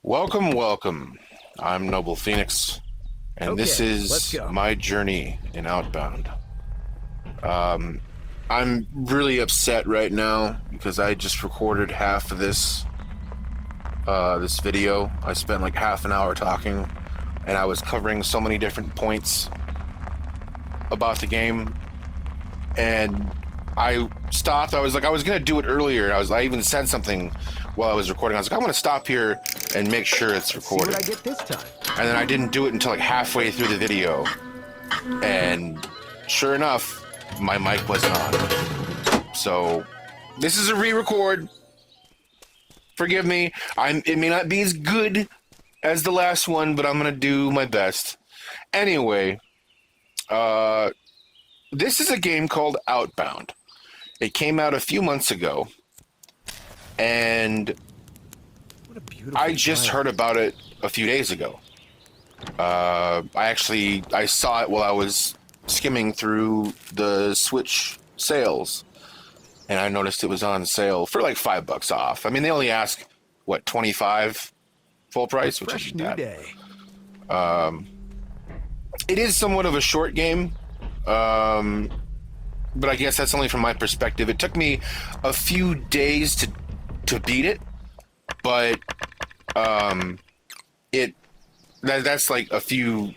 Welcome, welcome. I'm Noble Phoenix, and this Okay, let's is go. my journey in Outbound. I'm really upset right now because I just recorded half of this video. I spent like half an hour talking, and I was covering so many different points about the game, and I stopped. I was gonna do it earlier. I even said something while I was recording. I was like, I'm gonna stop here and make sure it's Let's see what recorded. I get this time. And then I didn't do it until like halfway through the video, and sure enough, my mic wasn't on. So this is a re-record. Forgive me. It may not be as good as the last one, but I'm gonna do my best. Anyway, this is a game called Outbound. It came out a few months ago, and What a beautiful I just heard about it a few days ago. I saw it while I was skimming through the Switch sales, and I noticed it was on sale for like $5 off. I mean, they only ask what, 25 full price, which fresh isn't new bad. day. It is somewhat of a short game, but I guess that's only from my perspective. It took me a few days to beat it, but that's like a few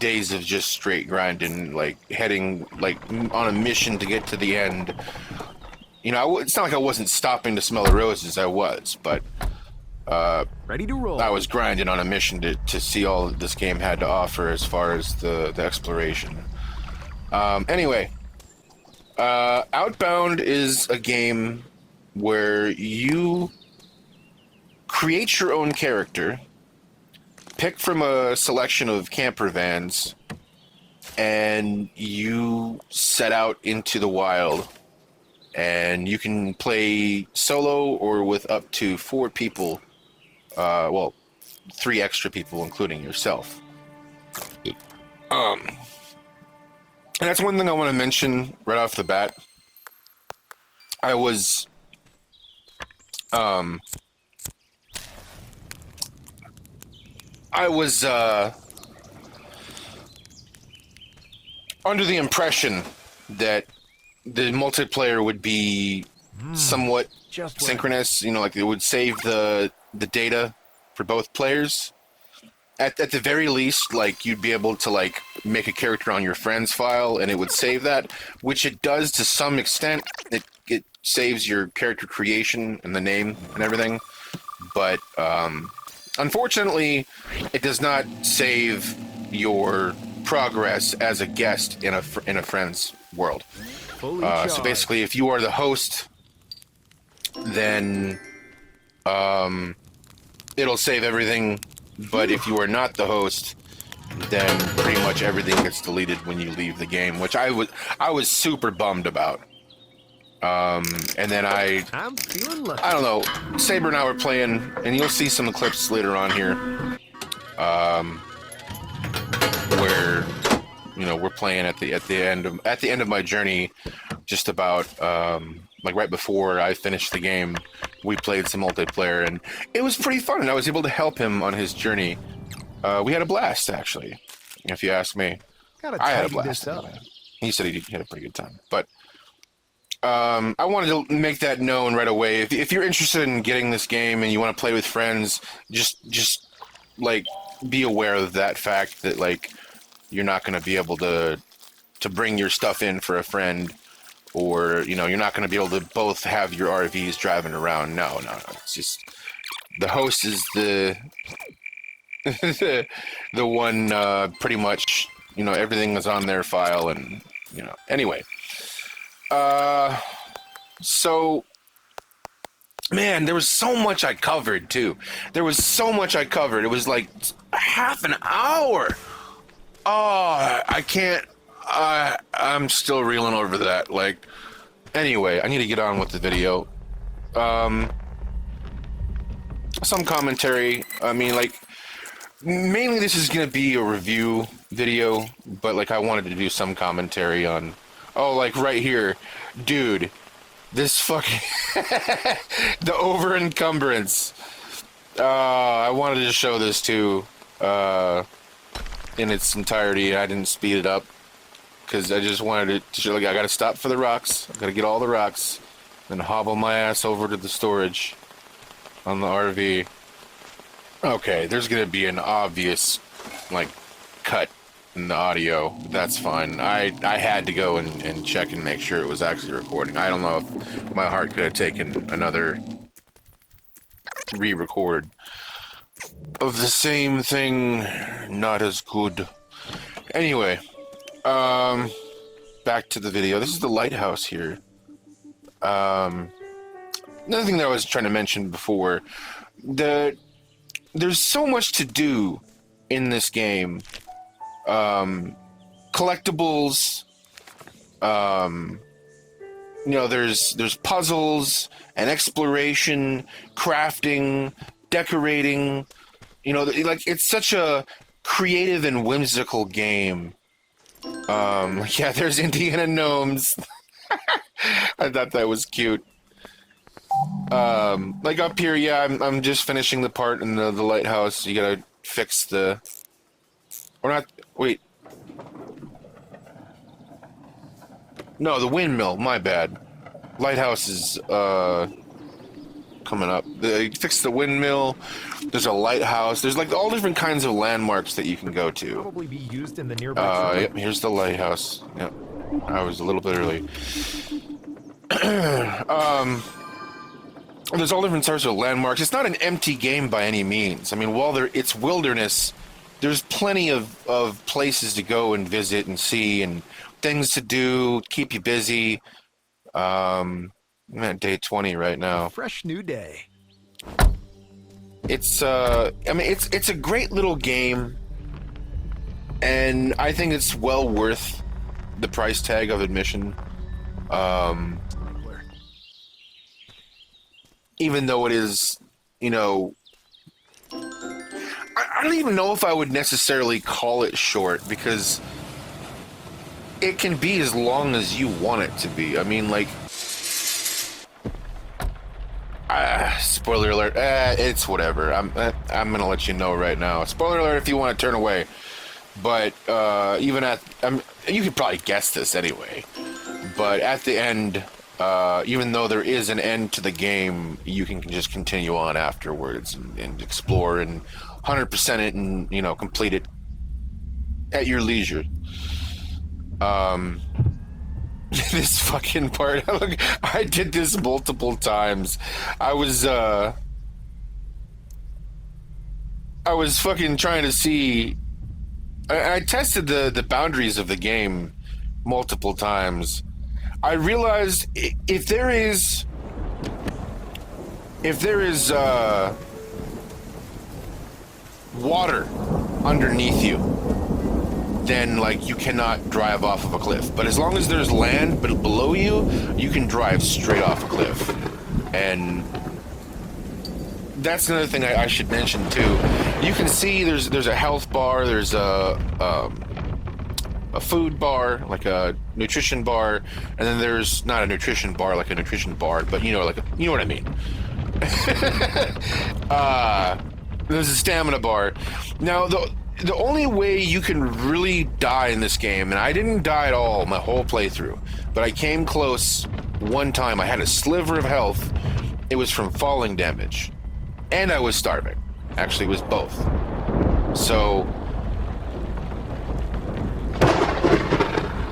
days of just straight grinding, like heading like on a mission to get to the end. You know, it's not like I wasn't stopping to smell the roses. I was, but Ready to roll. I was grinding on a mission to see all that this game had to offer as far as the exploration. Anyway, Outbound is a game where you create your own character, pick from a selection of camper vans, and you set out into the wild. And you can play solo or with up to 4 people. Well, 3 extra people, including yourself. And that's one thing I want to mention right off the bat. I was under the impression that the multiplayer would be somewhat Just synchronous. You know, like it would save the data for both players. At the very least, like you'd be able to like make a character on your friend's file and it would save that, which it does to some extent. It saves your character creation and the name and everything, but unfortunately, it does not save your progress as a guest in a friend's world. fully So charged. basically, if you are the host, then it'll save everything. But if you are not the host, then pretty much everything gets deleted when you leave the game, which I was super bummed about. And then I'm feeling lucky. I don't know, Saber and I were playing, and you'll see some clips later on here, where we're playing at the end of my journey, just about like right before I finished the game. We played some multiplayer, and it was pretty fun, and I was able to help him on his journey. We had a blast, actually, if you ask me. Gotta I had a tidy blast. this up. He said he had a pretty good time, but I wanted to make that known right away. If you're interested in getting this game and you want to play with friends, just like be aware of that fact that like you're not going to be able to bring your stuff in for a friend, or you're not going to be able to both have your RVs driving around. No. It's just the host is the the one pretty much. Everything is on their file, and anyway. So, man, there was so much I covered too. There was so much I covered. It was like half an hour. Oh, I can't. I'm still reeling over that. Like, anyway, I need to get on with the video. Some commentary. I mean, like, mainly this is gonna be a review video, but like I wanted to do some commentary on. Oh, like right here, dude. This fucking the over encumbrance. I wanted to show this too, in its entirety. I didn't speed it up because I just wanted it to show. Like, I got to stop for the rocks. I got to get all the rocks, then hobble my ass over to the storage on the RV. Okay, there's gonna be an obvious, like, cut in the audio. That's fine. I had to go and check and make sure it was actually recording. I don't know if my heart could have taken another re-record of the same thing. Not as good. Anyway, back to the video. This is the lighthouse here. Another thing that I was trying to mention before, there's so much to do in this game. Collectibles, there's puzzles and exploration, crafting, decorating. Like, it's such a creative and whimsical game. Yeah, there's Indiana gnomes. I thought that was cute. Like up here, yeah, I'm just finishing the part in the lighthouse. You gotta fix the... Or not... Wait. No, the windmill, my bad. Lighthouse is, coming up. Fix the windmill. There's a lighthouse. There's, like, all different kinds of landmarks that you can go to. Probably be used in the nearby. Yep, here's the lighthouse. Yep. I was a little bit early. There's all different sorts of landmarks. It's not an empty game by any means. I mean, while it's wilderness, there's plenty of places to go and visit and see and things to do, keep you busy. I'm at day 20 right now. Fresh new day. It's it's a great little game, and I think it's well worth the price tag of admission. Even though it is, I don't even know if I would necessarily call it short, because it can be as long as you want it to be. I mean, like, spoiler alert, it's whatever. I'm gonna let you know right now. Spoiler alert if you want to turn away. But you could probably guess this anyway. But at the end, even though there is an end to the game, you can just continue on afterwards and explore and 100% it and, complete it at your leisure. This fucking part, look, I did this multiple times. I was fucking trying to see. I tested the boundaries of the game multiple times. I realized if there is water underneath you, then, like, you cannot drive off of a cliff. But as long as there's land below you, you can drive straight off a cliff. And that's another thing I should mention too. You can see there's a health bar, there's a food bar, like a nutrition bar, and then there's not a nutrition bar like a nutrition bar, but you know what I mean. There's a stamina bar. Now the only way you can really die in this game, and I didn't die at all my whole playthrough, but I came close one time. I had a sliver of health. It was from falling damage, and I was starving. Actually, it was both. So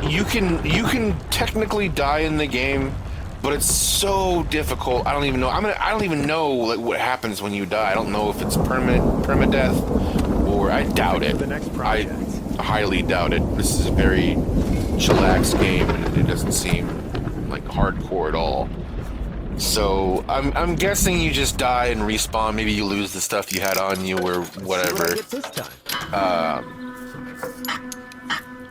you can technically die in the game, but it's so difficult. I don't even know. I don't even know, like, what happens when you die. I don't know if it's permadeath, or I doubt it. I highly doubt it. This is a very chillax game, and it doesn't seem like hardcore at all. So I'm guessing you just die and respawn. Maybe you lose the stuff you had on you or whatever.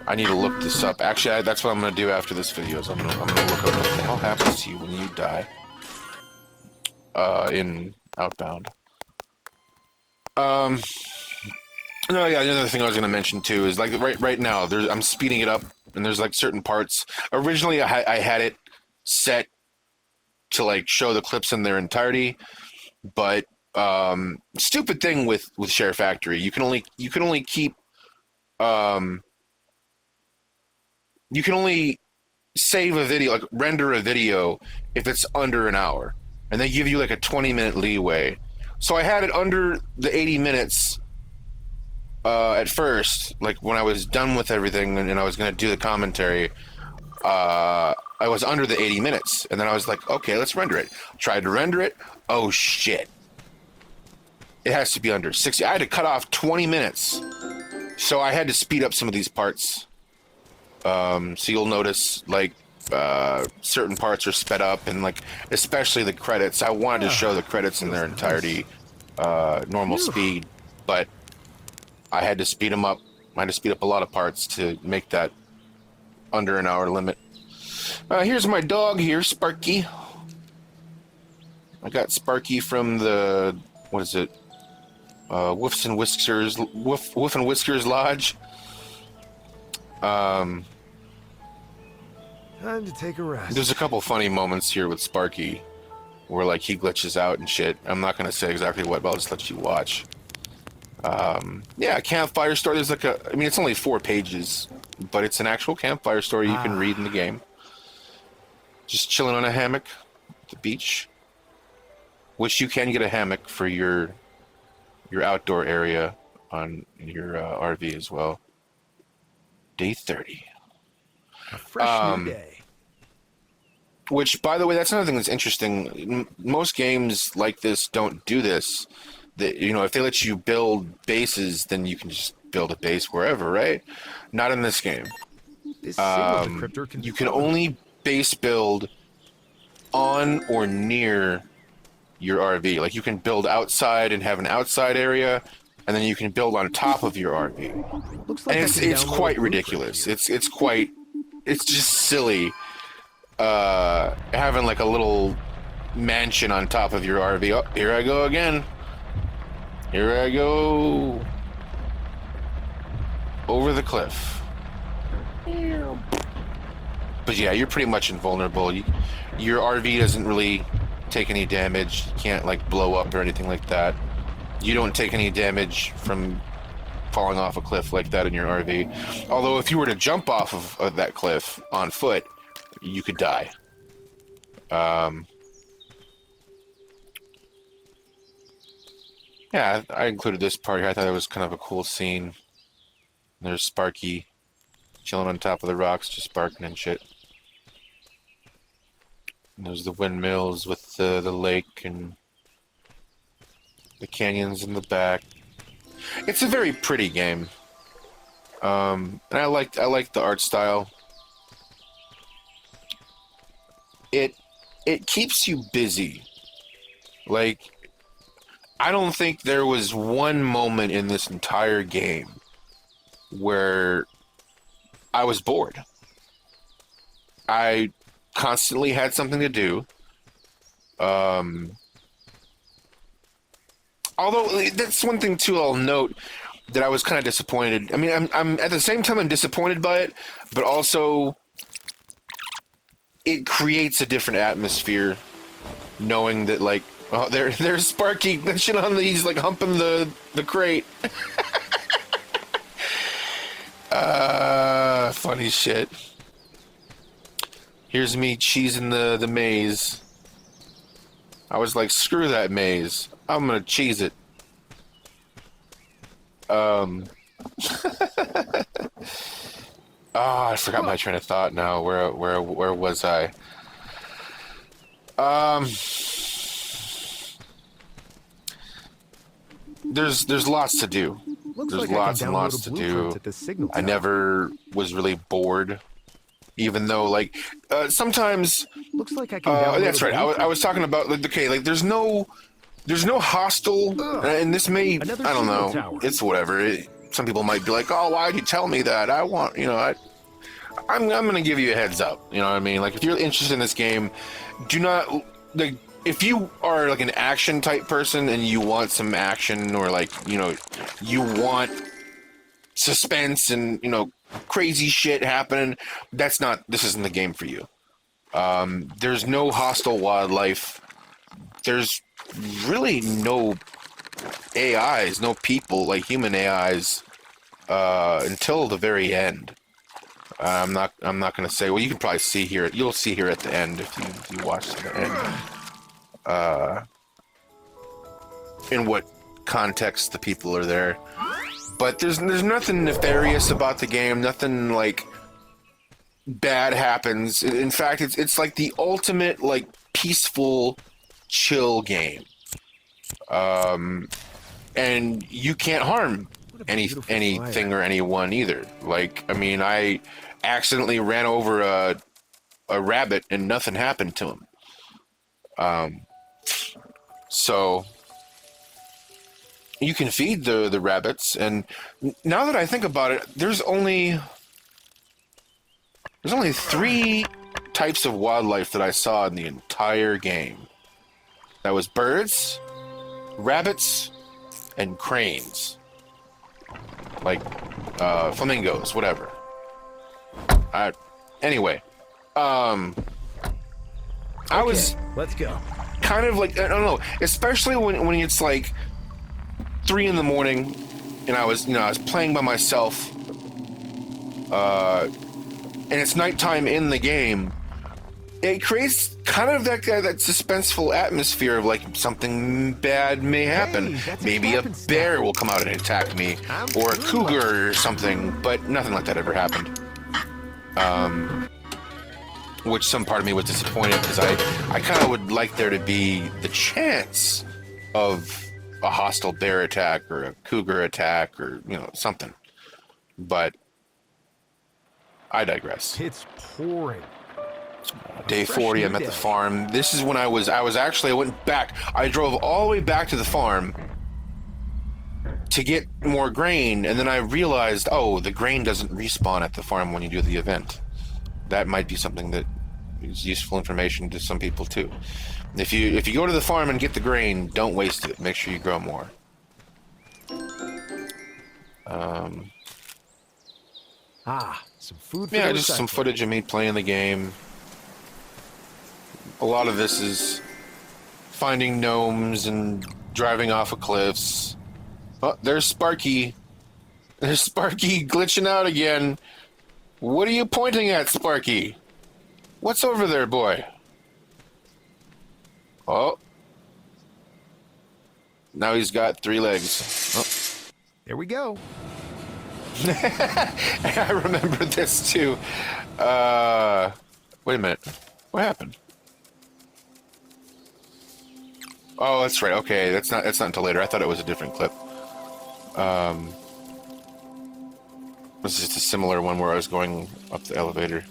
I need to look this up. Actually, that's what I'm gonna do after this video. Is I'm gonna look up what the hell happens to you when you die in Outbound. No, yeah. Another thing I was gonna mention too is, like, right now I'm speeding it up, and there's, like, certain parts. Originally, I had it set to, like, show the clips in their entirety, but Stupid thing with Share Factory. You can only keep you can only save a video, like render a video, if it's under an hour, and they give you like a 20-minute leeway. So I had it under the 80 minutes at first, like when I was done with everything and I was going to do the commentary. I was under the 80 minutes, and then I was like, okay, let's render it. Tried to render it. Oh shit! It has to be under 60. I had to cut off 20 minutes, so I had to speed up some of these parts. So you'll notice like certain parts are sped up, and like especially the credits. I wanted to show the credits in their entirety, normal speed, but I had to speed them up. I had to speed up a lot of parts to make that under an hour limit. Here's my dog here, Sparky. I got Sparky from the, what is it? Wolf and Whiskers Lodge. Time to take a rest. There's a couple funny moments here with Sparky where like he glitches out and shit. I'm not gonna say exactly what, but I'll just let you watch. Yeah, campfire story. There's like I mean, it's only 4 pages, but it's an actual campfire story you can read in the game. Just chilling on a hammock at the beach, which you can get a hammock for your outdoor area on your RV as well. Day 30. A fresh new day. Which, by the way, that's another thing that's interesting. Most games like this don't do this. If they let you build bases, then you can just build a base wherever, right? Not in this game. This signal decryptor You can only base build on or near your RV. Like you can build outside and have an outside area, and then you can build on top of your RV. Looks like And it's quite ridiculous. It's just silly having like a little mansion on top of your RV. Oh, here I go again. Here I go over the cliff. But yeah, you're pretty much invulnerable. Your RV doesn't really take any damage. You can't like blow up or anything like that. You don't take any damage from falling off a cliff like that in your RV. Although if you were to jump off of that cliff on foot, you could die. Yeah, I included this part here. I thought it was kind of a cool scene. There's Sparky chilling on top of the rocks, just barking and shit. And there's the windmills with the lake and the canyons in the back. It's a very pretty game. And I like the art style. It keeps you busy. Like, I don't think there was one moment in this entire game where I was bored. I constantly had something to do. Although that's one thing too I'll note that I was kind of disappointed. I mean, I'm at the same time I'm disappointed by it, but also it creates a different atmosphere knowing that like, oh, there's Sparky glitching on he's like humping the crate. Funny shit. Here's me cheesing the maze. I was like, screw that maze. I'm gonna cheese it. Oh, I forgot my train of thought now. Where was I? There's lots to do. There's lots and lots to do. I never was really bored, even though like sometimes. Looks like I can. That's right. I was talking about like okay, like there's no hostile, and this may I don't know. Tower. It's whatever. Some people might be like, oh, why'd you tell me that? I'm gonna give you a heads up. You know what I mean? Like if you're interested in this game, do not like. If you are like an action type person and you want some action or like, you want suspense and, crazy shit happening, this isn't the game for you. There's no hostile wildlife. There's really no AIs, no people like human AIs until the very end. I'm not going to say. Well, you can probably see here. You'll see here at the end if you watch to the end. In what context the people are there. But there's nothing nefarious about the game. Nothing like bad happens. In fact, it's like the ultimate like peaceful, chill game. And you can't harm anything or anyone either. Like, I mean, I accidentally ran over a rabbit and nothing happened to him. So you can feed the rabbits, and now that I think about it, there's only 3 types of wildlife that I saw in the entire game. That was birds, rabbits, and cranes. Like flamingos, whatever. Anyway, I was let's go. kind of like, I don't know, especially when it's like 3 in the morning and I was playing by myself, and it's nighttime in the game. It creates kind of that suspenseful atmosphere of like something bad may happen. Maybe a bear will come out and attack me, or a cougar or something, but nothing like that ever happened. Which some part of me was disappointed, because I kind of would like there to be the chance of a hostile bear attack or a cougar attack or something. But I digress. It's pouring. Day 40, I'm at the farm. This is when I went back. I drove all the way back to the farm to get more grain, and then I realized, oh, the grain doesn't respawn at the farm when you do the event. That might be something that is useful information to some people too. If you go to the farm and get the grain, don't waste it. Make sure you grow more. Some food for yeah, just some footage of me playing the game. A lot of this is finding gnomes and driving off of cliffs. Oh, there's Sparky. There's Sparky glitching out again. What are you pointing at, Sparky? What's over there, boy? Oh. Now he's got 3 legs. Oh. There we go. I remember this too. Wait a minute. What happened? Oh, that's right. Okay, that's not until later. I thought it was a different clip. This is just a similar one where I was going up the elevator.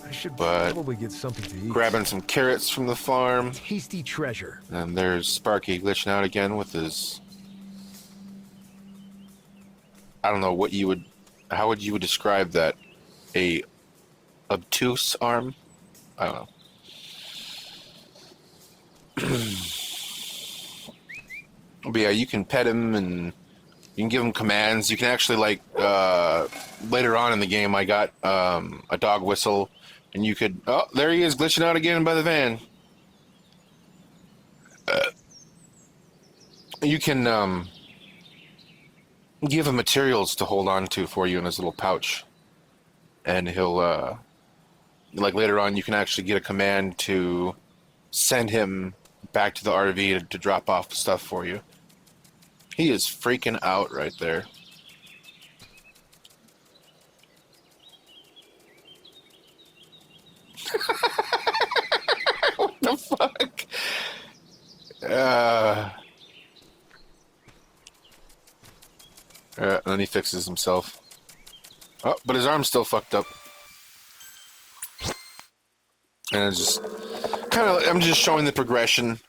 I should probably get something to eat. Grabbing some carrots from the farm. Tasty treasure. And there's Sparky glitching out again with his... I don't know what you would... How would you describe that? A obtuse arm? I don't know. But yeah, you can pet him and you can give him commands. You can actually, like, later on in the game, I got a dog whistle, and you could... Oh, there he is, glitching out again by the van. You can give him materials to hold on to for you in his little pouch, and he'll... like, later on, you can actually get a command to send him back to the RV to drop off stuff for you. He is freaking out right there. What the fuck? And then he fixes himself. Oh, but his arm's still fucked up. And it's just kind of, I'm just showing the progression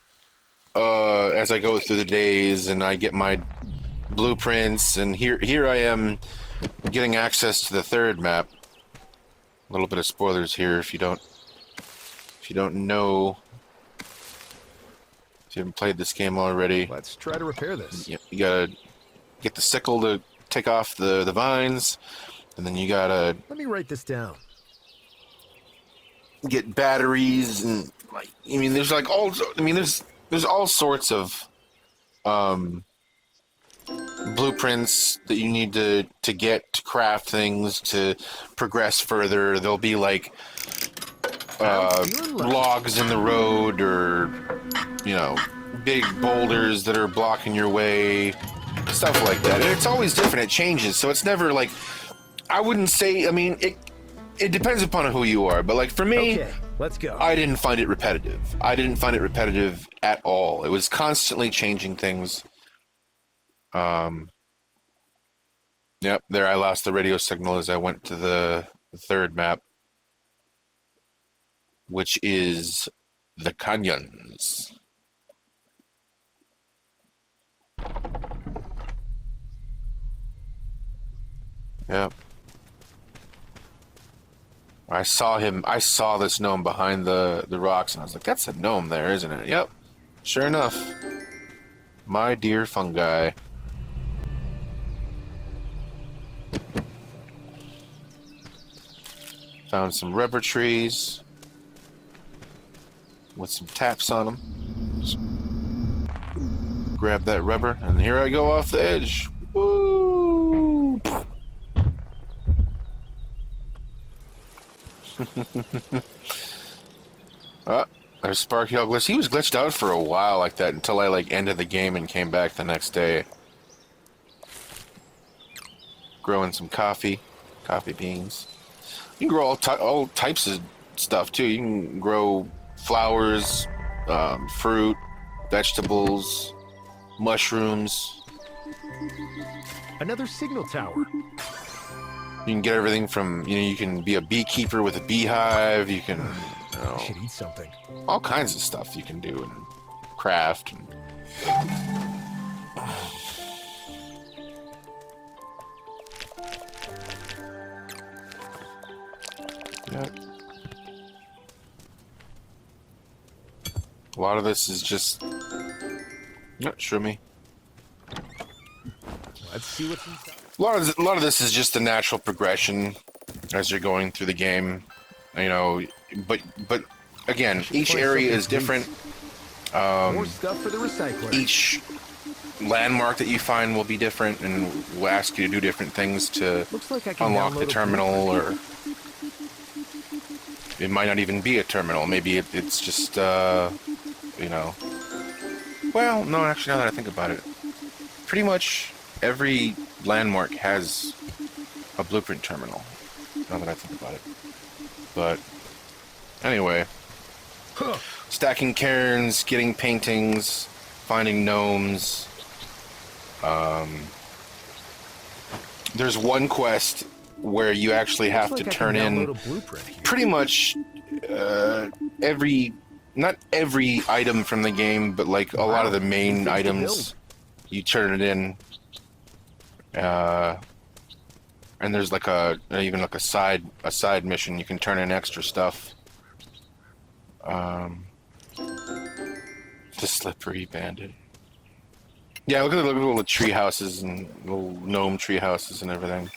as I go through the days, and I get my blueprints, and here I am getting access to the 3rd map. A little bit of spoilers here if you don't know, if you haven't played this game already. Let's try to repair this. You gotta get the sickle to take off the vines, and then you gotta... Let me write this down. Get batteries, and like, I mean, there's like all... I mean, there's there's all sorts of blueprints that you need to get to craft things to progress further. There'll be like logs in the road, or you know, big boulders that are blocking your way, stuff like that. And it's always different. It changes, so it's never like, I wouldn't say. I mean, it depends upon who you are, but like for me, Okay, let's go. I didn't find it repetitive. I didn't find it repetitive at all. It was constantly changing things. Yep, there I lost the radio signal as I went to the third map, which is the canyons. Yep. I saw this gnome behind the rocks, and I was like, that's a gnome there, isn't it? Yep. Sure enough. My dear fungi. Found some rubber trees with some taps on them. Just grab that rubber, and here I go off the edge. Woo! There's Sparky all glitched. He was glitched out for a while like that until I like ended the game and came back the next day. Growing some coffee beans. You can grow all types of stuff too. You can grow flowers, fruit, vegetables, mushrooms. Another signal tower. You can get everything from, you can be a beekeeper with a beehive. You can, I should eat something. all kinds of stuff you can do and craft. And yep. A lot of this is just, show me. Let's see what's inside. A lot of this is just the natural progression as you're going through the game, But again, each area is different. More stuff for the recycler. Each landmark that you find will be different, and will ask you to do different things to Looks like I can unlock the download a terminal, blueprint. or it might not even be a terminal. Maybe it's just Well, no, actually, now that I think about it, pretty much every landmark has a blueprint terminal, now that I think about it. But anyway, stacking cairns, getting paintings, finding gnomes. There's one quest where you actually have to turn in pretty much not every item from the game, but like a lot of the main items. You turn it in, and there's like even like a side mission. You can turn in extra stuff. The slippery bandit. Yeah, look at the little tree houses and little gnome tree houses and everything.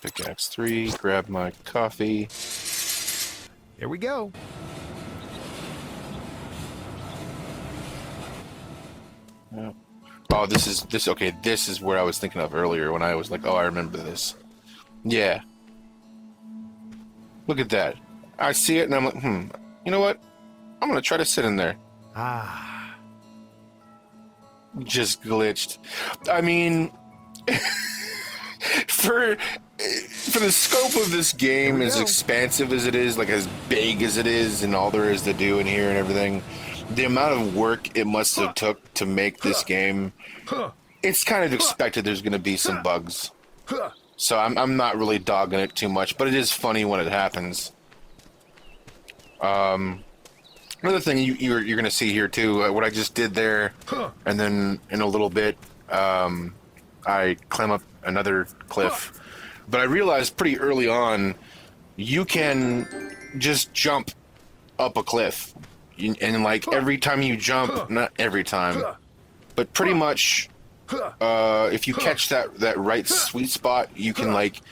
Pickaxe 3, grab my coffee. Here we go. Yeah. Oh, okay, this is where I was thinking of earlier when I was like, oh, I remember this. Yeah. Look at that. I see it and I'm like, you know what? I'm gonna try to sit in there. Just glitched. I mean, for the scope of this game, as expansive as it is, like as big as it is, and all there is to do in here and everything, the amount of work it must have took to make this game, it's kind of expected there's going to be some bugs. So I'm not really dogging it too much, but it is funny when it happens. Another thing you're going to see here too, what I just did there, and then in a little bit, I climb up another cliff. But I realized pretty early on, you can just jump up a cliff. And like every time you jump, not every time, but pretty much, if you catch that right sweet spot, you can like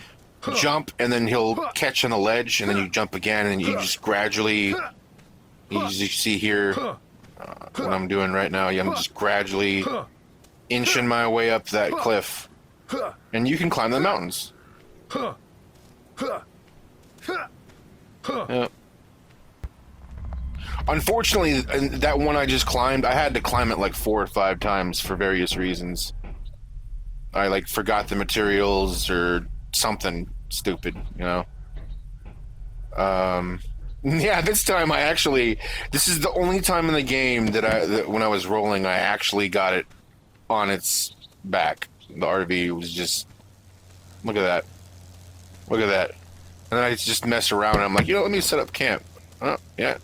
jump, and then he'll catch on the ledge, and then you jump again, and you just gradually, you see here, what I'm doing right now, I'm just gradually inching my way up that cliff, and you can climb the mountains. Yep. Unfortunately, that one I just climbed, I had to climb it like 4 or 5 times for various reasons. I like forgot the materials or something stupid, you know. Yeah, this time this is the only time in the game that when I was rolling, I actually got it on its back. The RV was just, look at that. Look at that. And then I just mess around and I'm like, let me set up camp. Oh, yeah.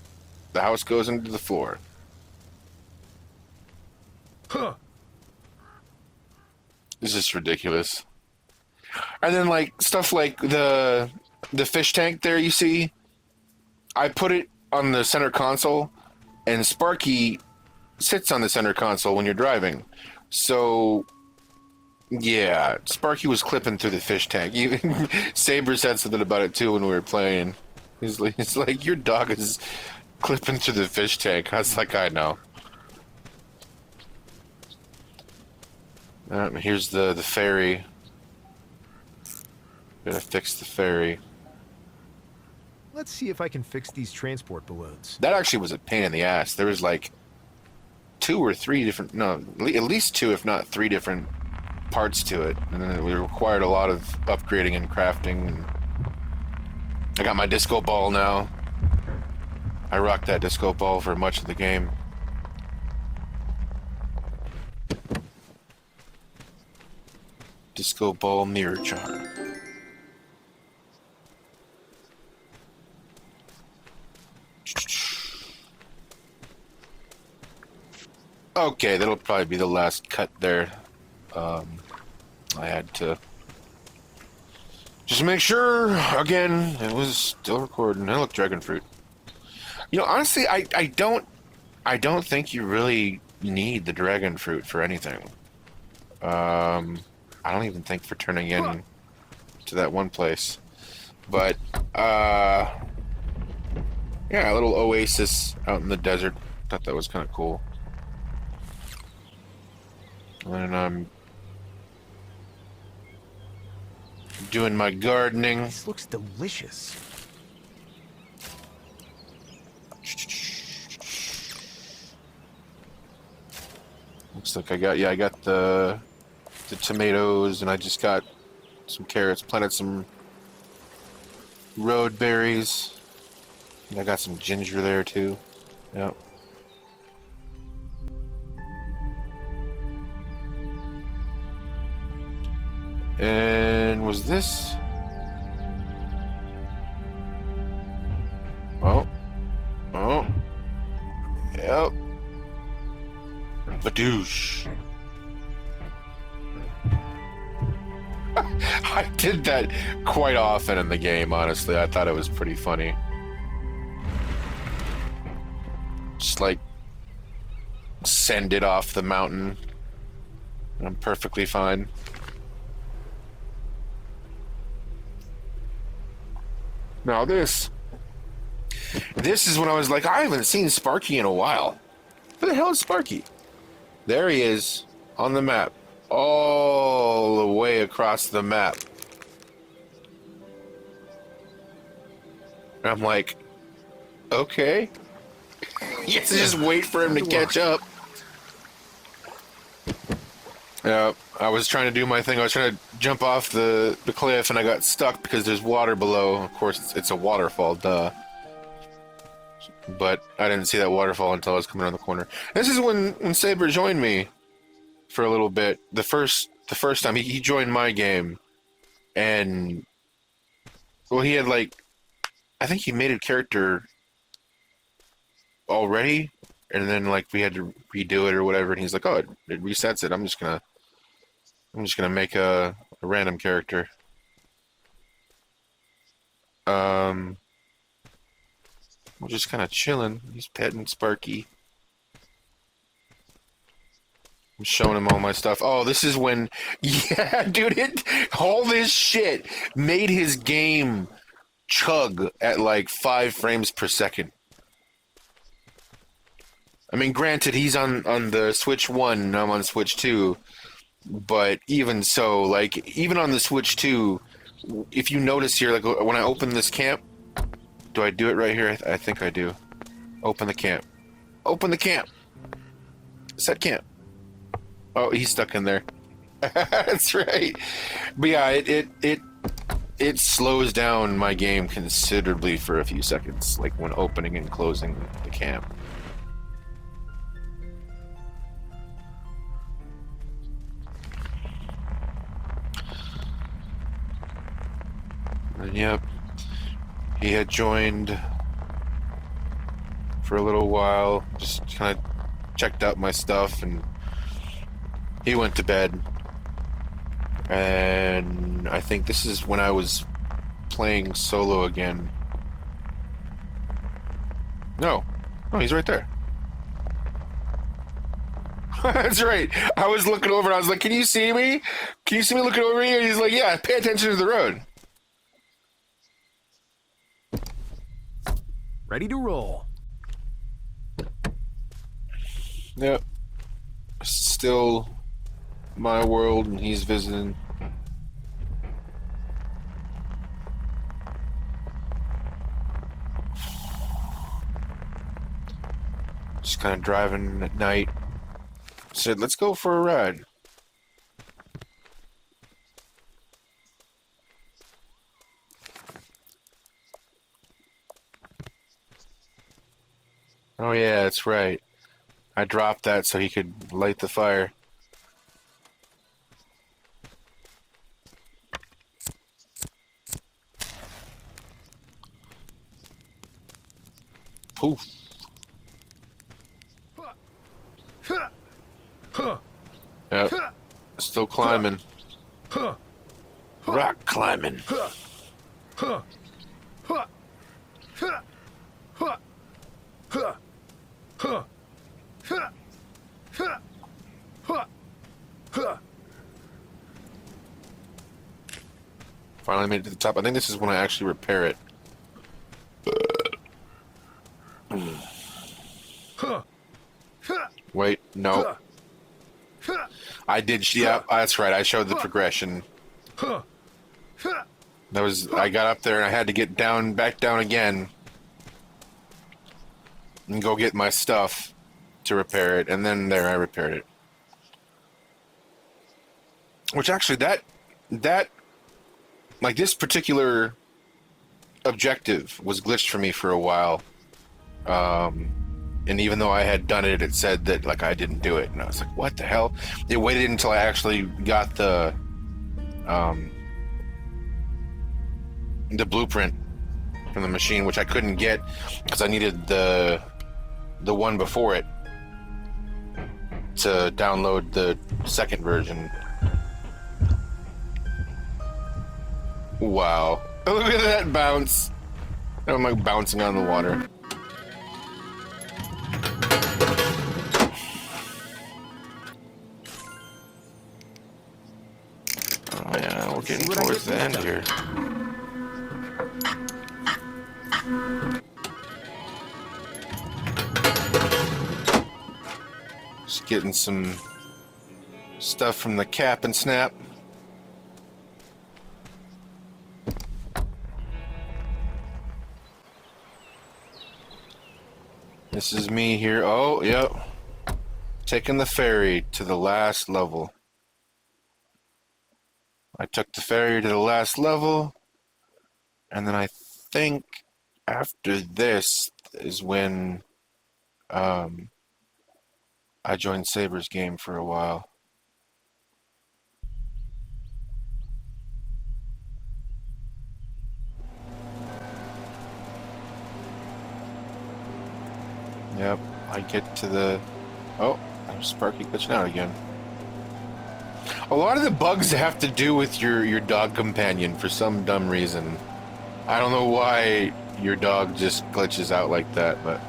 The house goes into the floor. This is ridiculous. And then like stuff like the fish tank there you see, I put it on the center console, and Sparky sits on the center console when you're driving. So yeah, Sparky was clipping through the fish tank. Even Saber said something about it too when we were playing. He's like, your dog is clipping through the fish tank. I was like, I know. Here's the ferry. Gotta fix the ferry. Let's see if I can fix these transport balloons. That actually was a pain in the ass. There was like 2 or 3 different, no, at least 2 if not 3 different parts to it, and then it required a lot of upgrading and crafting. I got my disco ball now. I rocked that disco ball for much of the game. Disco ball mirror charm. Okay, that'll probably be the last cut there. I had to just make sure, again, it was still recording. Hey, look, dragon fruit. Honestly, I don't think you really need the dragon fruit for anything. I don't even think for turning in to that one place. But, yeah, a little oasis out in the desert. Thought that was kind of cool. And I'm doing my gardening. This looks delicious. Looks like I got the tomatoes, and I just got some carrots, planted some road berries. And I got some ginger there too. Yep. And was this? Oh. Yep. Badoosh. I did that quite often in the game, honestly. I thought it was pretty funny. Just like send it off the mountain. I'm perfectly fine. Now this is when I was like, I haven't seen Sparky in a while. Where the hell is Sparky? There he is on the map. All the way across the map. And I'm like, okay. You have to just wait for him to catch up. Yeah, I was trying to do my thing. I was trying to jump off the cliff, and I got stuck because there's water below. Of course, it's a waterfall, duh. But I didn't see that waterfall until I was coming around the corner. This is when Saber joined me for a little bit. The first time he joined my game, and well, he had like, I think he made a character already, and then like we had to redo it or whatever. And he's like, "Oh, it resets it. I'm just gonna make a random character." We're just kind of chilling. He's petting Sparky. I'm showing him all my stuff. Oh, this is when, yeah, dude, all this shit made his game chug at like 5 frames per second. I mean, granted, he's on the Switch 1, and I'm on Switch 2, but even so, like, even on the Switch 2, if you notice here, like, when I open this camp, do I do it right here? I think I do. Open the camp. Open the camp! Set camp. Oh, he's stuck in there. That's right. But yeah, it slows down my game considerably for a few seconds, like when opening and closing the camp. And yep, he had joined for a little while, just kind of checked out my stuff, and he went to bed. And I think this is when I was playing solo again. No, he's right there. That's right. I was looking over and I was like, can you see me? Can you see me looking over here? And he's like, yeah, pay attention to the road. Ready to roll. Yep. Still my world, and he's visiting. Just kind of driving at night. Said, let's go for a ride. Oh yeah, that's right. I dropped that so he could light the fire. Poof. Yep. Still climbing. Rock climbing. Finally made it to the top. I think this is when I actually repair it. Wait, no. I did, yeah, that's right. I showed the progression. That was, I got up there and I had to get down, back down again. And go get my stuff to repair it. And then there, I repaired it. Which actually, that, like this particular objective was glitched for me for a while. And even though I had done it, it said that like I didn't do it, and I was like, "What the hell?" It waited until I actually got the blueprint from the machine, which I couldn't get because I needed the one before it to download the second version. Wow! Look at that bounce! I'm like bouncing on the water. Oh yeah, we're getting towards the end here. Just getting some stuff from the cap and snap. This is me here. Oh, yep. Taking the ferry to the last level. I took the ferry to the last level, and then I think after this is when I joined Saber's game for a while. Yep, I get to the... Oh, there's Sparky glitching out again. A lot of the bugs have to do with your dog companion for some dumb reason. I don't know why your dog just glitches out like that, but...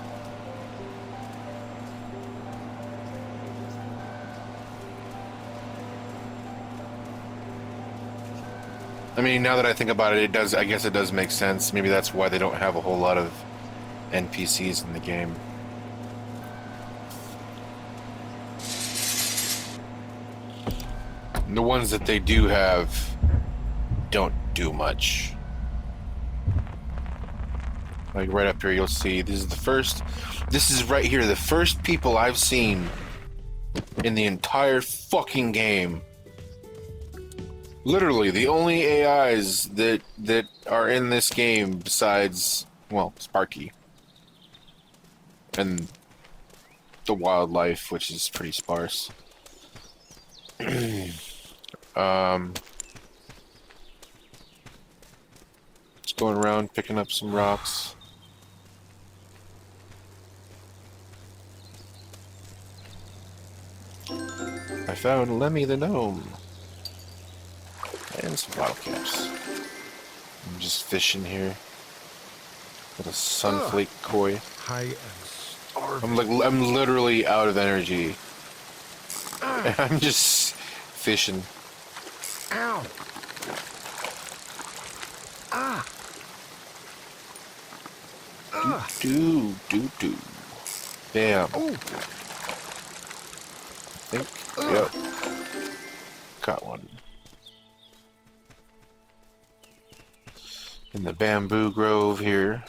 I mean, now that I think about it, it does. I guess it does make sense. Maybe that's why they don't have a whole lot of NPCs in the game. The ones that they do have don't do much. Like right up here, you'll see this is the first. This is right here, the first people I've seen in the entire fucking game. Literally, the only AIs that are in this game besides, well, Sparky and the wildlife, which is pretty sparse. Just going around picking up some rocks. I found Lemmy the gnome and some bottle caps. I'm just fishing here with a sunflake koi. I am starving. I'm literally out of energy. I'm just fishing. Ow! Ah! Do. Bam. Oh! I think. Yep. Got one. In the bamboo grove here.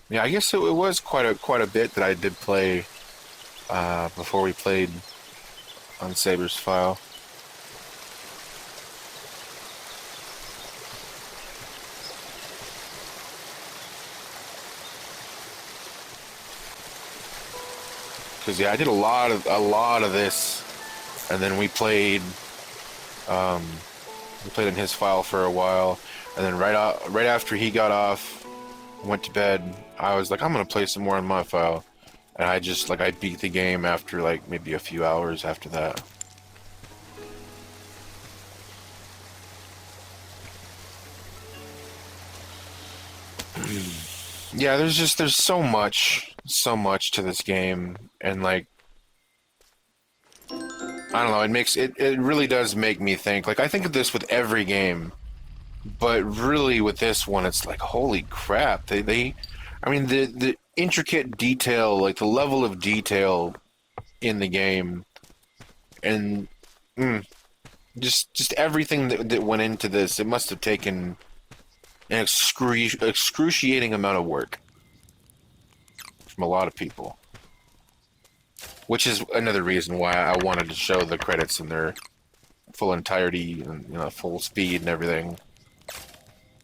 Yeah, I guess it was quite a bit that I did play before we played on Saber's file. Because yeah, I did a lot of this, and then we played in his file for a while, and then right after he got off, went to bed, I was like, I'm gonna play some more on my file, and I beat the game after like maybe a few hours after that. Yeah, there's so much to this game, and like I don't know, it really does make me think. Like I think of this with every game, but really with this one, it's like holy crap! I mean the intricate detail, like the level of detail in the game, and just everything that went into this. It must have taken an excruciating amount of work from a lot of people. Which is another reason why I wanted to show the credits in their full entirety and full speed and everything,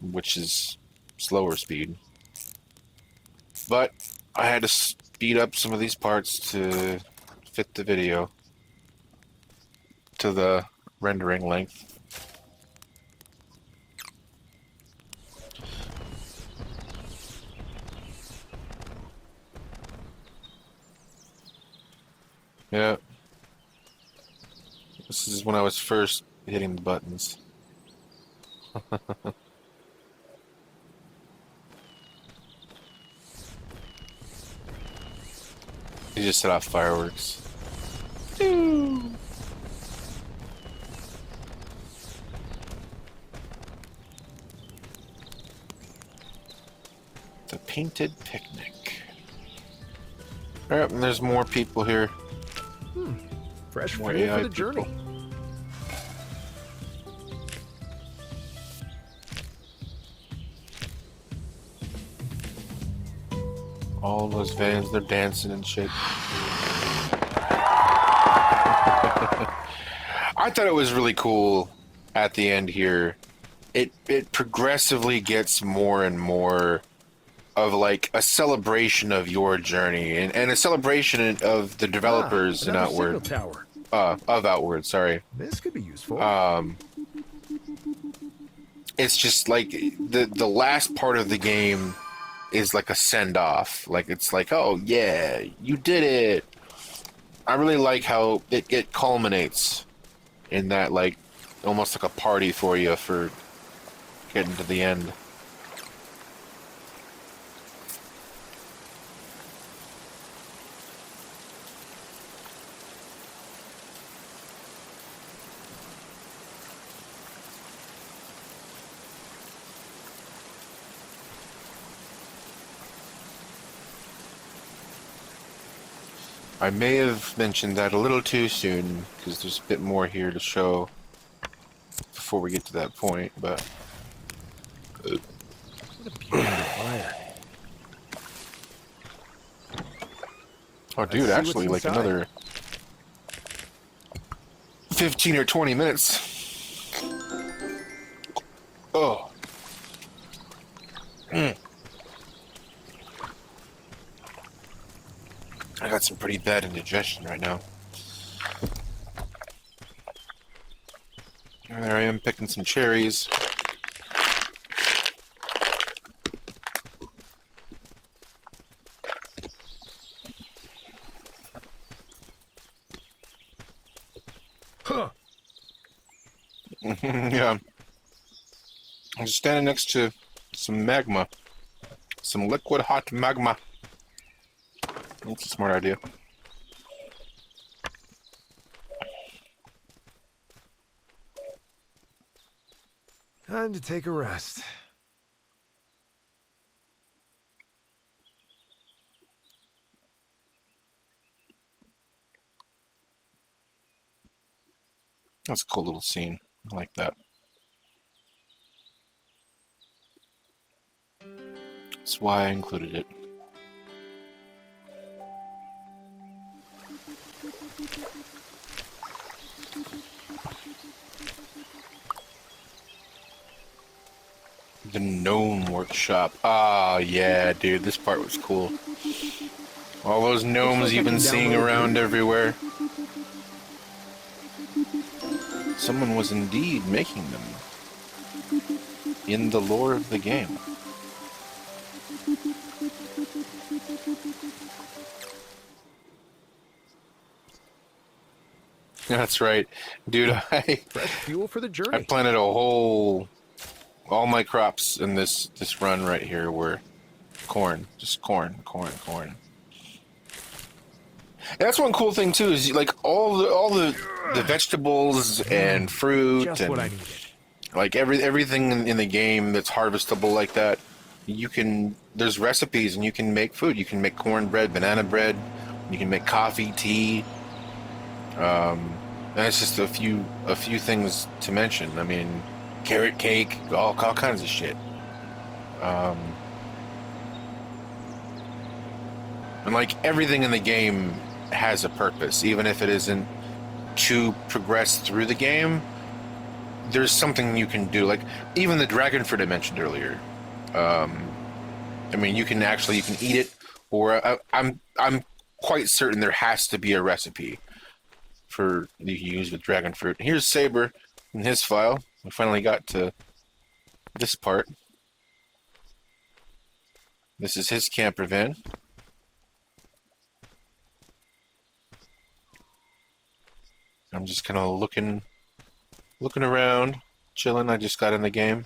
which is slower speed. But I had to speed up some of these parts to fit the video to the rendering length. Yeah. This is when I was first hitting the buttons. You just set off fireworks. The painted picnic. Alright, and there's more people here. Fresh More fuel AI for the journey. people. All those vans, they're dancing and shit. I thought it was really cool at the end here. It progressively gets more and more of like a celebration of your journey and a celebration of the developers in another Outward. signal tower. Of Outward, sorry. This could be useful. It's just like the last part of the game is like a send off. Like it's like, oh yeah, you did it. I really like how it culminates in that, like almost like a party for you for getting to the end. I may have mentioned that a little too soon, because there's a bit more here to show before we get to that point, but... What a beautiful fire. Oh, dude, Let's see what's actually, like inside. another 15 or 20 minutes. Oh. I got some pretty bad indigestion right now. And there I am picking some cherries. Huh. Yeah. I'm just standing next to some magma. Some liquid hot magma. That's a smart idea. Time to take a rest. That's a cool little scene. I like that. That's why I included it. The gnome workshop. Ah, yeah, dude, this part was cool. All those gnomes like I you've been can seeing download a around game. everywhere. Someone was indeed making them in the lore of the game. That's right. Dude, Fresh fuel for the I journey. planted a whole... All my crops in this run right here were corn. Just corn, corn, corn. And that's one cool thing too, is like all the vegetables and fruit Just what I and needed. like everything in the game that's harvestable like that, you can, there's recipes and you can make food. You can make cornbread, banana bread, you can make coffee, tea. And it's just a few things to mention. I mean, carrot cake, all kinds of shit. And like everything in the game has a purpose, even if it isn't to progress through the game. There's something you can do. Like even the dragon fruit I mentioned earlier. I mean, you can eat it, or I'm quite certain there has to be a recipe for you can use with dragon fruit. Here's Saber in his file. We finally got to this part. This is his camper van. I'm just kind of looking around, chilling. I just got in the game.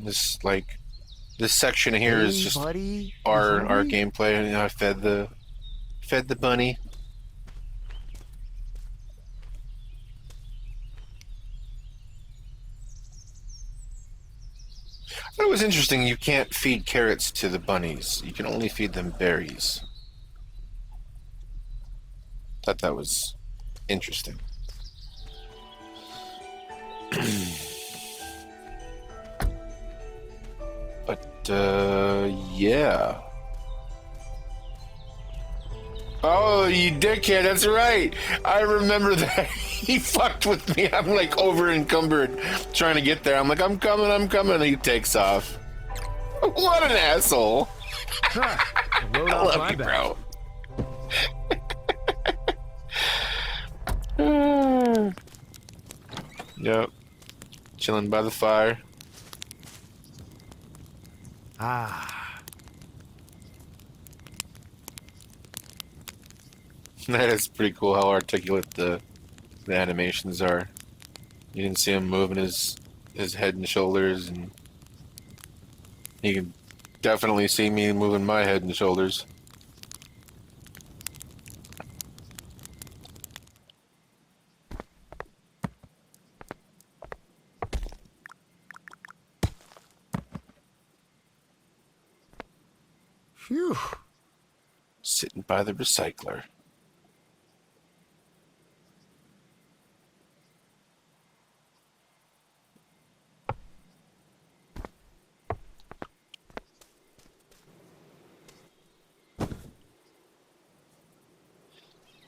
This section here is Hey, just buddy. You our hungry? gameplay. And I fed the bunny. I thought it was interesting. You can't feed carrots to the bunnies. You can only feed them berries. Thought that was interesting. But yeah. Oh, you dickhead, that's right. I remember that. He fucked with me. I'm like over encumbered trying to get there. I'm like, I'm coming. And he takes off. What an asshole. Ha! Load I off love my you, back. bro. Yep. Chilling by the fire. Ah. That is pretty cool how articulate the animations are. You can see him moving his head and shoulders, and you can definitely see me moving my head and shoulders. Phew. Sitting by the recycler.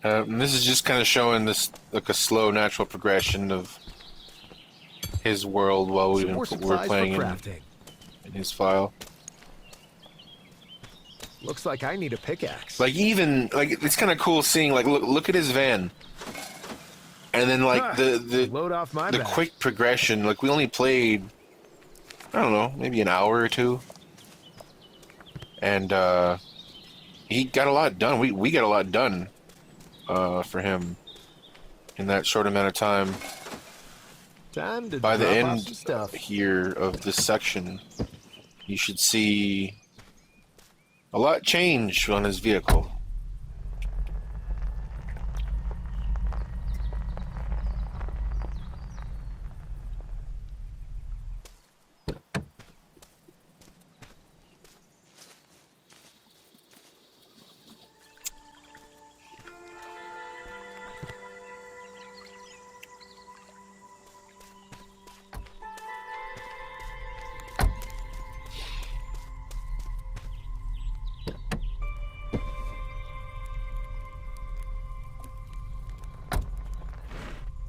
And this is just kind of showing this like a slow, natural progression of his world while Some more we're supplies for playing crafting. in his file. Looks like I need a pickaxe. Like even like it's kind of cool seeing like look at his van, and then like Load off my the back. quick progression. Like we only played, I don't know, maybe an hour or two, and he got a lot done. We got a lot done for him in that short amount of time. Time to By the drop off end some stuff. here of this section, you should see a lot change on his vehicle.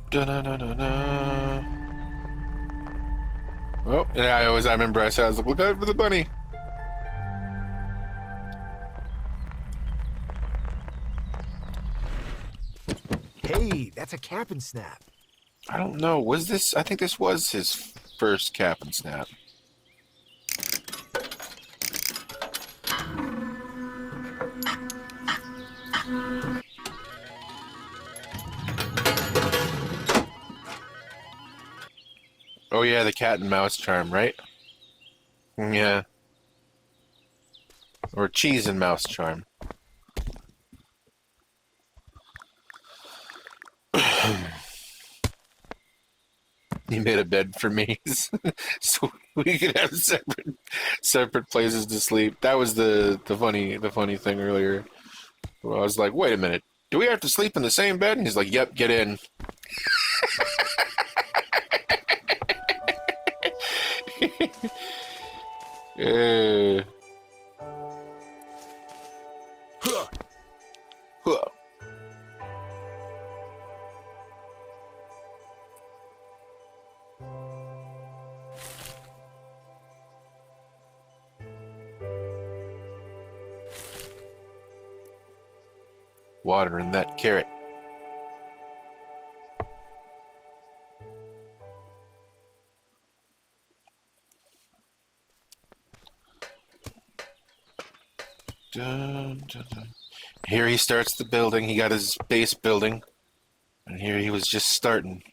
Da-na-na-na-na. Oh, yeah, I remember I said, I was like, look out for the bunny. Hey, that's a cap and snap. I don't know, was this, I think this was his first cap and snap. Oh yeah, the cat and mouse charm, right? Yeah. Or cheese and mouse charm. He made a bed for me, so we could have separate places to sleep. That was the funny thing earlier. Well, I was like, wait a minute, do we have to sleep in the same bed? And he's like, yep, get in. uh, Huh. huh. Water in that carrot. Dun, dun, dun. Here he starts the building. He got his base building. And here he was just starting.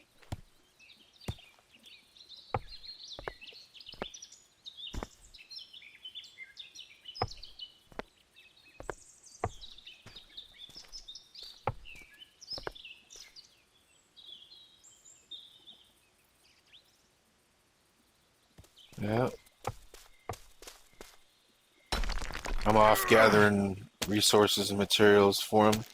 Yeah. I'm off gathering resources and materials for him.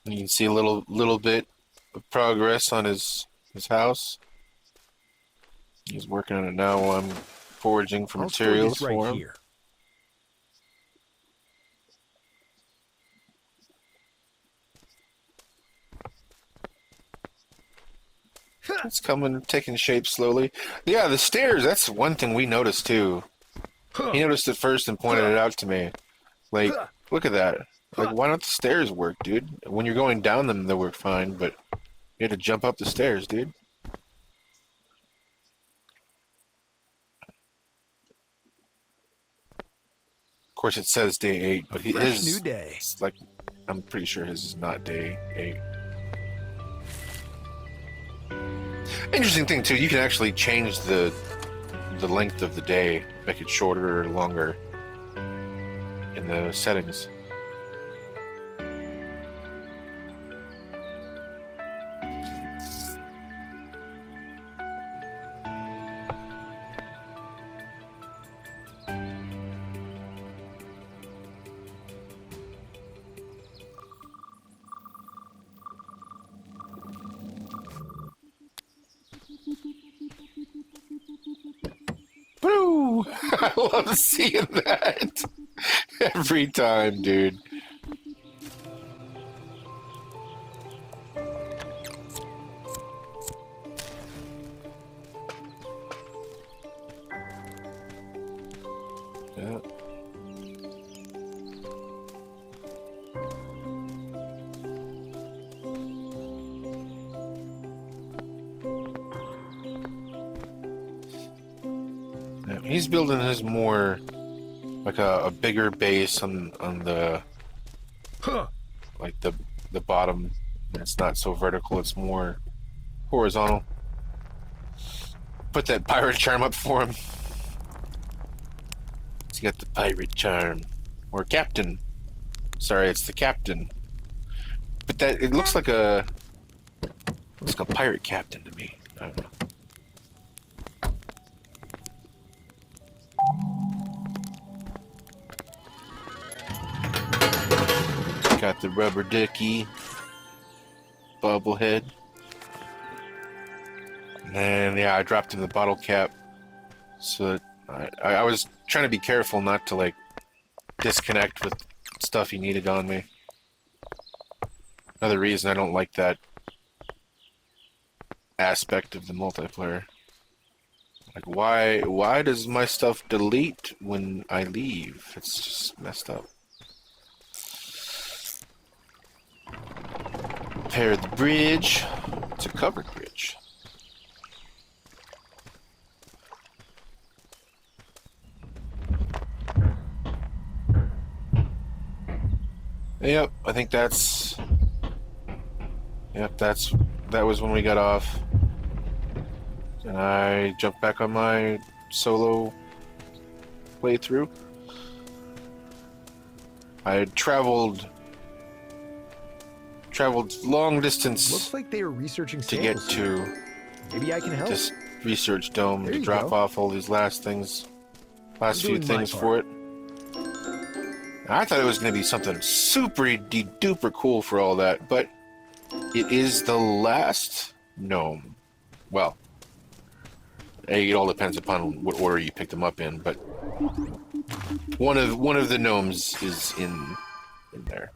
You can see a little bit of progress on his house. He's working on it now while I'm foraging for I'll store materials this right for him. here. It's coming, taking shape slowly. Yeah, the stairs, that's one thing we noticed too. He noticed it first and pointed it out to me. Like, look at that. Like, why don't the stairs work, dude? When you're going down them, they work fine, but you had to jump up the stairs, dude. Of course, it says day 8, but Fresh new his, day. it's like, I'm pretty sure his is not day 8. Interesting thing too, you can actually change the length of the day, make it shorter or longer in the settings. I love seeing that every time, dude. Yeah. Yeah, he's building his more like a bigger base on the like the bottom. It's not so vertical, it's more horizontal. Put that pirate charm up for him. He's got the pirate charm. Or captain. Sorry, it's the captain. But that it looks like a pirate captain to me. I don't know. Got the rubber ducky, bubblehead. And then, yeah, I dropped in the bottle cap. So that I was trying to be careful not to, like, disconnect with stuff he needed on me. Another reason I don't like that aspect of the multiplayer. Like, why does my stuff delete when I leave? It's just messed up. Repair the bridge. It's a covered bridge. Yep, I think that's... Yep, that was when we got off. And I jumped back on my solo playthrough. I had traveled long distance Looks like they are researching to get samples. to Maybe I can help. this research dome There to you drop go. off all these last I'm few doing my things part. for it. I thought it was going to be something super duper cool for all that, but it is the last gnome. Well, it all depends upon what order you pick them up in, but one of the gnomes is in there.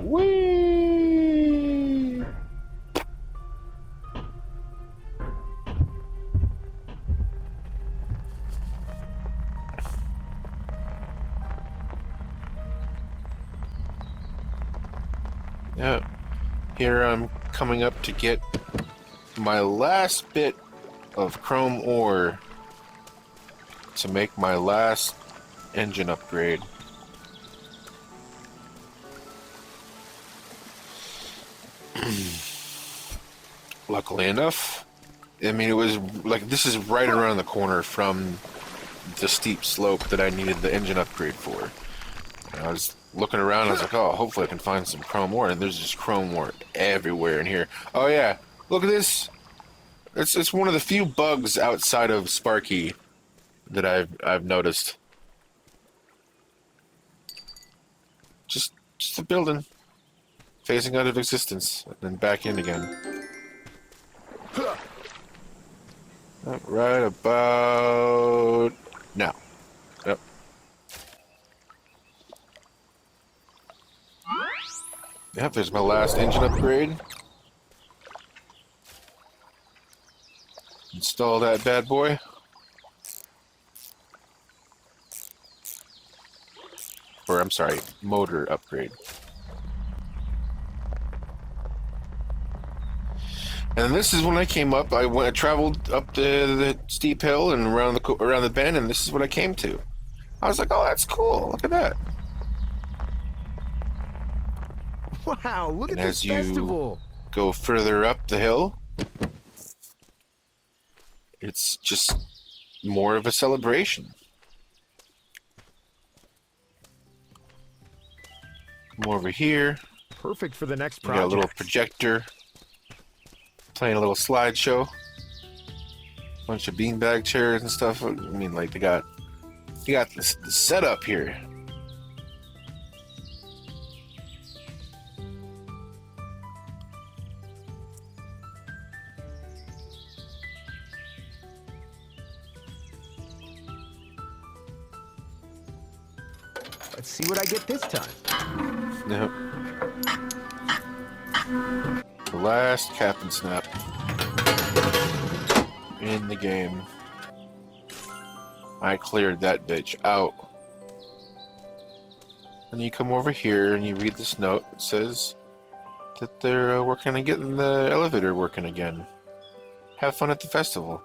Whee! Yeah, here I'm coming up to get my last bit of chrome ore to make my last engine upgrade. Luckily enough, I mean, it was like this is right around the corner from the steep slope that I needed the engine upgrade for. And I was looking around, I was like, oh, hopefully I can find some chrome ore, and there's just chrome ore everywhere in here. Oh yeah, look at this. It's one of the few bugs outside of Sparky that I've noticed. Just a building phasing out of existence and then back in again. Right about now. Yep. Yep, there's my last engine upgrade. Install that bad boy. Or, I'm sorry, motor upgrade. And this is when I came up. I traveled up the steep hill and around the bend, and this is what I came to. I was like, "Oh, that's cool! Look at that!" Wow, look And at this as you festival. go further up the hill, it's just more of a celebration. Come over here. Perfect for the next We got a project. little projector, playing a little slideshow. Bunch of beanbag chairs and stuff. I mean, like they got this the setup here. Let's see what I get this time. Yep. The last cap and snap in the game. I cleared that bitch out. And you come over here and you read this note. It says that they're working on getting the elevator working again. Have fun at the festival.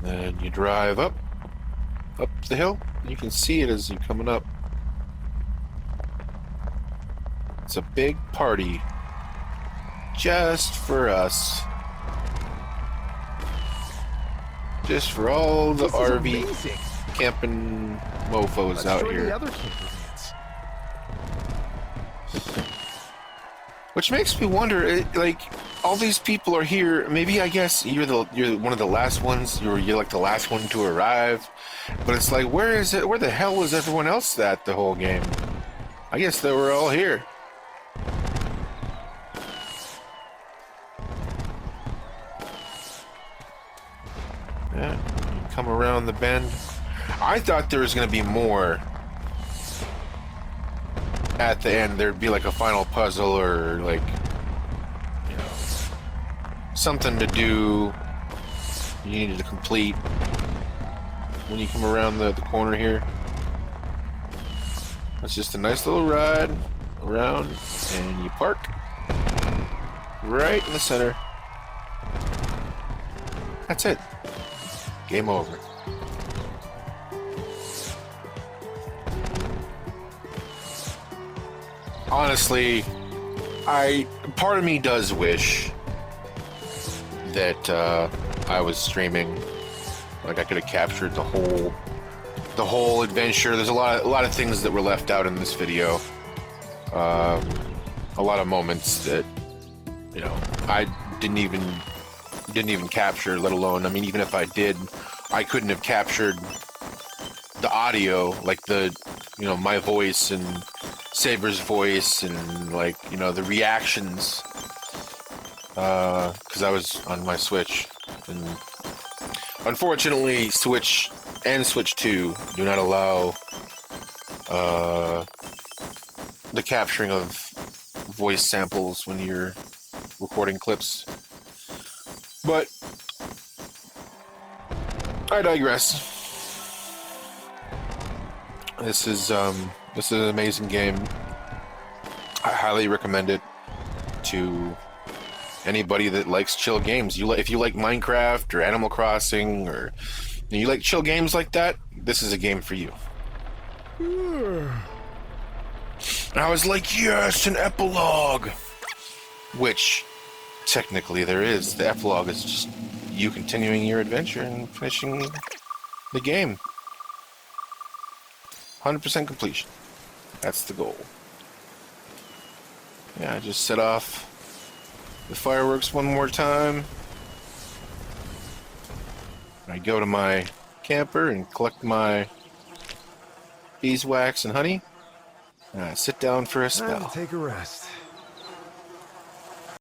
Then you drive up the hill. You can see it as you're coming up. It's a big party just for us. Just for all the This is RV amazing. camping mofos Let's out join here. the other camper vans. Which makes me wonder, like, all these people are here. Maybe I guess you're one of the last ones. You're like the last one to arrive. But it's like, where is it? Where the hell was everyone else at the whole game? I guess they were all here. Yeah, you come around the bend. I thought there was gonna be more. At the end, there'd be like a final puzzle or like, you know, something to do you needed to complete when you come around the corner here. It's just a nice little ride around, and you park right in the center. That's it. Game over. Honestly, part of me does wish that I was streaming. Like I could have captured the whole adventure. There's a lot of things that were left out in this video. A lot of moments that, you know, I didn't even capture, let alone, I mean, even if I did, I couldn't have captured the audio, like the, you know, my voice and Saber's voice and, like, you know, the reactions, because I was on my Switch, and unfortunately Switch and Switch 2 do not allow the capturing of voice samples when you're recording clips. But I digress. This is an amazing game. I highly recommend it to anybody that likes chill games. If you like Minecraft or Animal Crossing, or you like chill games like that, this is a game for you. And I was like, yes, an epilogue, which technically there is. The epilogue is just you continuing your adventure and finishing the game. 100% completion. That's the goal. Yeah, I just set off the fireworks one more time. I go to my camper and collect my beeswax and honey. And I sit down for a Time to spell. take a rest.